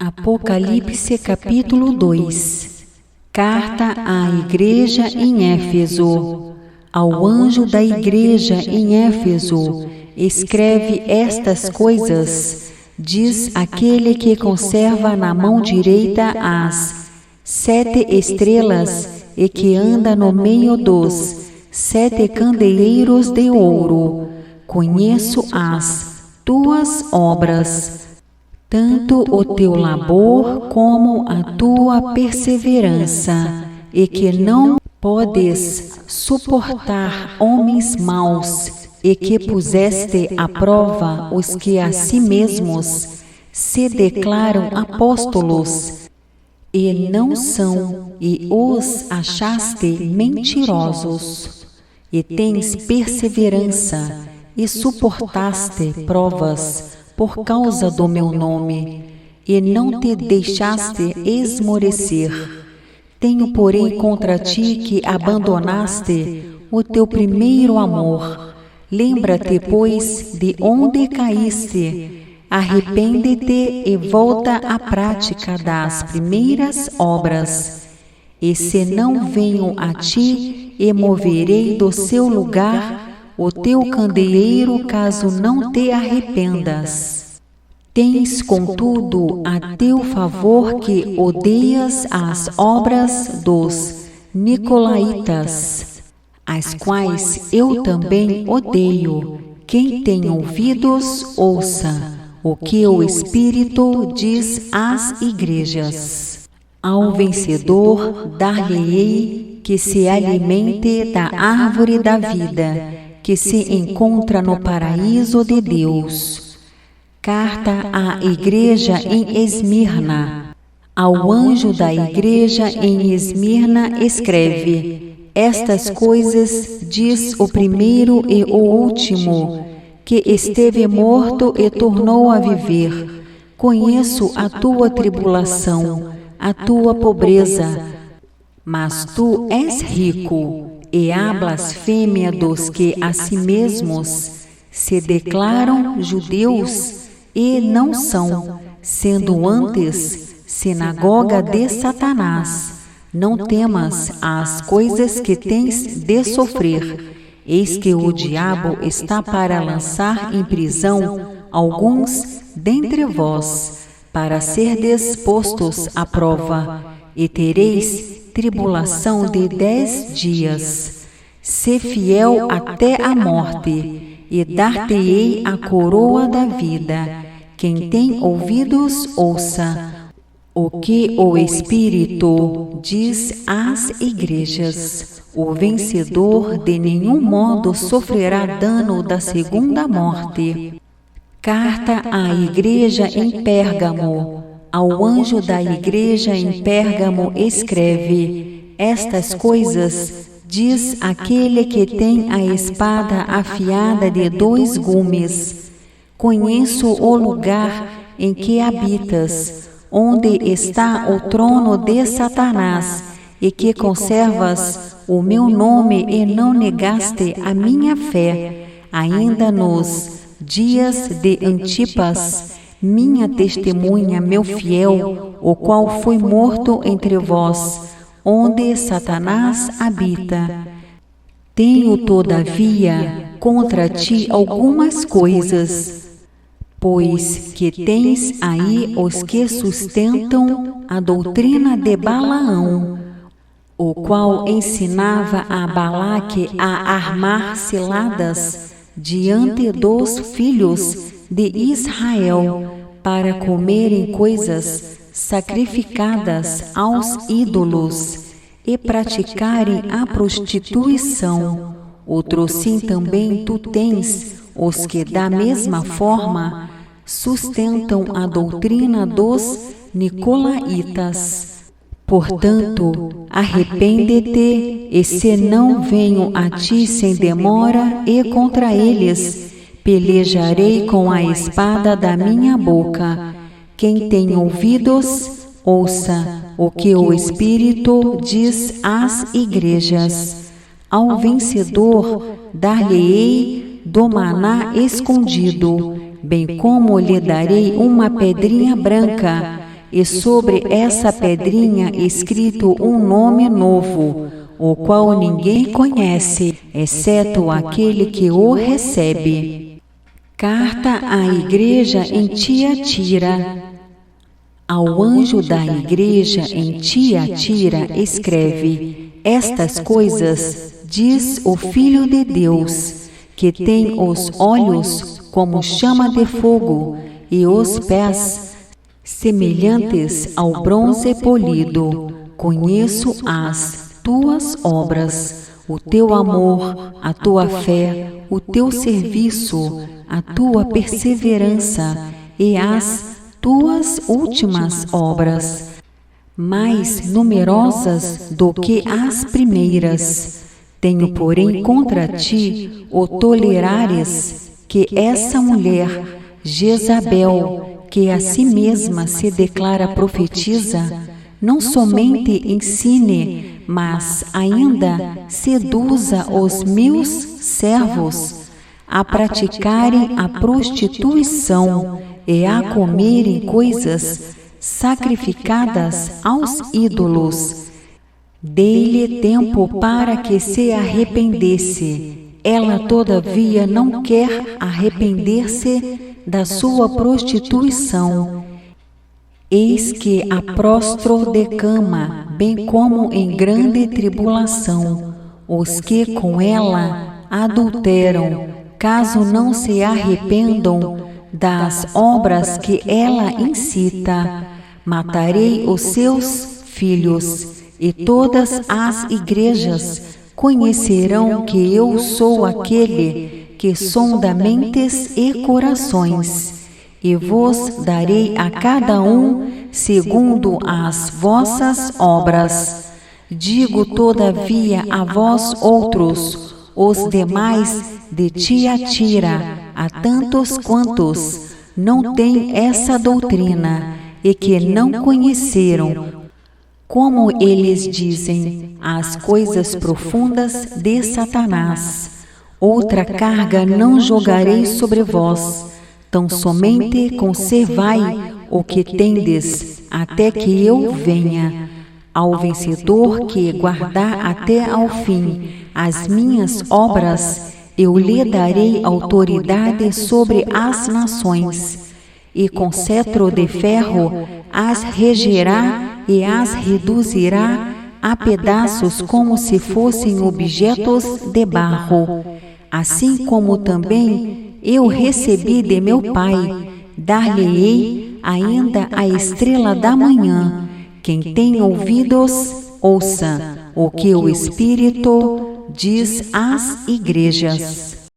Apocalipse capítulo 2. Carta à igreja em Éfeso. Ao anjo da igreja em Éfeso, escreve estas coisas. Diz aquele que conserva na mão direita as 7 estrelas e que anda no meio dos 7 candeeiros de ouro. Conheço as tuas obras, tanto o teu labor como a tua perseverança, e que não podes suportar homens maus, e que puseste à prova os que a si mesmos se declaram apóstolos, e não são, e os achaste mentirosos. E tens perseverança, e suportaste provas por causa do meu nome, e não te deixaste esmorecer. Tenho, porém, contra ti que abandonaste o teu primeiro amor. Lembra-te, pois, de onde caíste. Arrepende-te e volta à prática das primeiras obras. E se não venho a ti, e moverei do seu lugar o teu candeeiro, caso não te arrependas. Tens, contudo, a teu favor que odeias as obras dos Nicolaítas, as quais eu também odeio. Quem tem ouvidos, ouça o que o Espírito diz às igrejas. Ao vencedor dar-lhe-ei que se alimente da árvore da vida, que se encontra no paraíso de Deus. Carta à igreja em Esmirna. Ao anjo da igreja em Esmirna escreve: estas coisas diz o primeiro e o último, que esteve morto e tornou a viver. Conheço a tua tribulação, a tua pobreza, mas tu és rico, e há blasfêmia dos que a si mesmos se declaram judeus e não são, sendo antes sinagoga de Satanás. Não temas as coisas que tens de sofrer. Eis que o diabo está para lançar em prisão alguns dentre vós, para serdes postos à prova, e tereis tribulação de 10 dias. Sê fiel até a morte, e dar-te-ei a coroa da vida. Quem tem ouvidos, ouça o que o Espírito diz às igrejas. O vencedor de nenhum modo sofrerá dano da segunda morte. Carta à igreja em Pérgamo. Ao anjo da igreja em Pérgamo escreve: estas coisas diz aquele que tem a espada afiada de 2 gumes. Conheço o lugar em que habitas, onde está o trono de Satanás, e que conservas o meu nome e não negaste a minha fé, ainda nos dias de Antipas, minha testemunha, meu fiel, o qual foi morto entre vós, onde Satanás habita. Tenho, todavia, contra ti algumas coisas, pois que tens aí os que sustentam a doutrina de Balaão, o qual ensinava a Balaque a armar ciladas diante dos filhos de Israel, para comerem coisas sacrificadas aos ídolos e praticarem a prostituição. Outrosim também tu tens os que da mesma forma sustentam a doutrina dos Nicolaítas. Portanto, arrepende-te, e se não venho a ti sem demora, e contra eles pelejarei com a espada da minha boca. Quem tem ouvidos, ouça o que o Espírito diz às igrejas. Ao vencedor dar-lhe-ei do maná escondido, bem como lhe darei uma pedrinha branca, e sobre essa pedrinha escrito um nome novo, o qual ninguém conhece, exceto aquele que o recebe. Carta à igreja em Tiatira. Ao anjo da igreja em Tiatira escreve: estas coisas diz o Filho de Deus, que tem os olhos como chama de fogo e os pés semelhantes ao bronze polido. Conheço as tuas obras, o teu amor, a tua fé, o teu serviço, a tua perseverança e as tuas últimas obras, mais numerosas do que as primeiras. Tenho, porém, contra ti o tolerares que essa mulher, Jezabel, que a si mesma se declara profetiza, não somente ensine, mas ainda seduza os meus servos a praticarem a prostituição e a comerem coisas sacrificadas aos ídolos. Dei-lhe tempo para que se arrependesse. Ela, todavia, não quer arrepender-se da sua prostituição. Eis que a prostro de cama, bem como em grande tribulação, os que com ela adulteram, caso não se arrependam das obras que ela incita. Matarei os seus filhos, e todas as igrejas conhecerão que eu sou aquele que sonda mentes e corações, e vos darei a cada um segundo as vossas obras. Digo, todavia, a vós outros, os demais de Tiatira, a tantos quantos não têm essa doutrina e que não conheceram, como eles dizem, as coisas profundas de Satanás. Outra carga não jogarei sobre vós, tão somente conservai o que tendes, até que eu venha. Ao vencedor que guardar até ao fim as minhas obras, eu lhe darei autoridade sobre as nações, e com cetro de ferro as regerá e as reduzirá a pedaços como se fossem objetos de barro. Assim como também eu recebi de meu Pai, dar-lhe-ei ainda a estrela da manhã. Quem tem ouvidos, ouça o que o Espírito diz às igrejas.